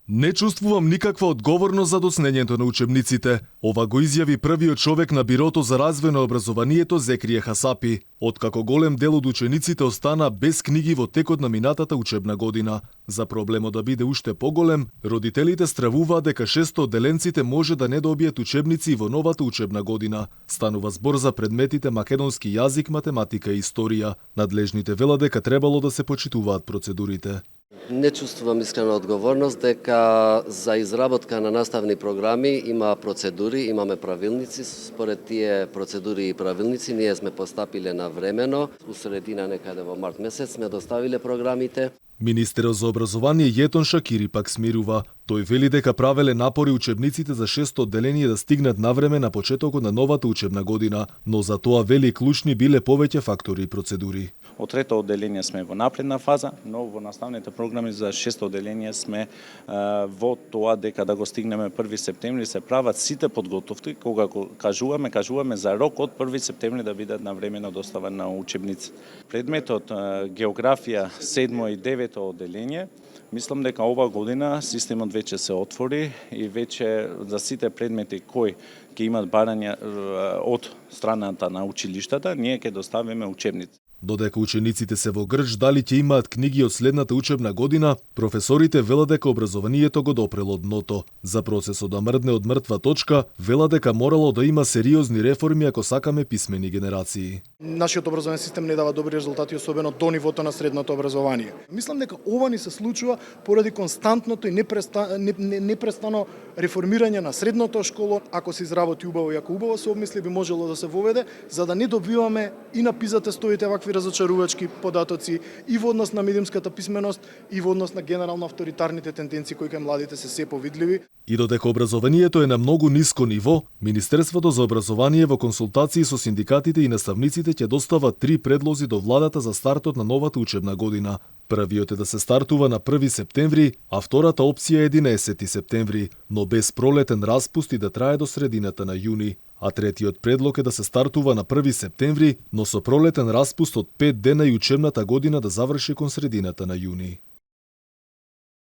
Не чувствувам никаква одговорност за доснењето на учебниците. Ова го изјави првиот човек на Бирото за развој на образованието Зекрие Хасапи, откако голем дел од учениците остана без книги во текот на минатата учебна година. За проблемот да биде уште поголем, родителите стравуваат дека 600 одделенците може да не добијат учебници и во новата учебна година. Станува збор за предметите македонски јазик, математика и историја. Надлежните велат дека требало да се почитуваат процедурите. Не чувствувам искрена одговорност дека за изработка на наставни програми има процедури, имаме правилници. Според тие процедури и правилници ние сме постапиле навремено. У средина некаде во март месец сме доставиле програмите. Министерот за образование Јетон Шакири пак смирува. Тој вели дека правеле напори учебниците за 600 одделение да стигнат навреме на почетокот на новата учебна година, но за тоа вели клучни биле повеќе фактори и процедури. Од трето одделение сме во напредна фаза, но во наставните програми за 600 одделение сме во тоа дека да го стигнеме 1 септември се прават сите подготовки, кога кажуваме за рок од 1 септември да бидат навремено доставени на учебници. Предметот географија 7 и 9 одделение, мислам дека ова година системот веќе се отвори и веќе за сите предмети кои ќе имат барања од страната на училиштата, ние ќе доставиме учебници. Додека учениците се во грч дали ќе имаат книги од следната учебна година, професорите велат дека образованието го допрело дното. За процесот да мрдне од мртва точка, велат дека морало да има сериозни реформи ако сакаме писмени генерации. Нашиот образовен систем не дава добри резултати, особено до нивото на средното образование. Мислам дека ова ни се случува поради константното и непрестано реформирање на средното школо. Ако се изработи убаво и ако убаво се обмисли, би можело да се воведе, за да не добиваме и на PISA тестовите вакви разочарувачки податоци и во однос на медиумската писменост и во однос на генерално авторитарните тенденции кои кај младите се повидливи. И додека образованието е на многу ниско ниво, Министерството за образование во консултации со синдикатите и наставниците ќе достава 3 предлози до владата за стартот на новата учебна година. Првиот е да се стартува на 1 септември, а втората опција е 11 септември, но без пролетен распуст и да трае до средината на јуни. А третиот предлог е да се стартува на 1 септември, но со пролетен распуст од 5 дена и учебната година да заврши кон средината на јуни.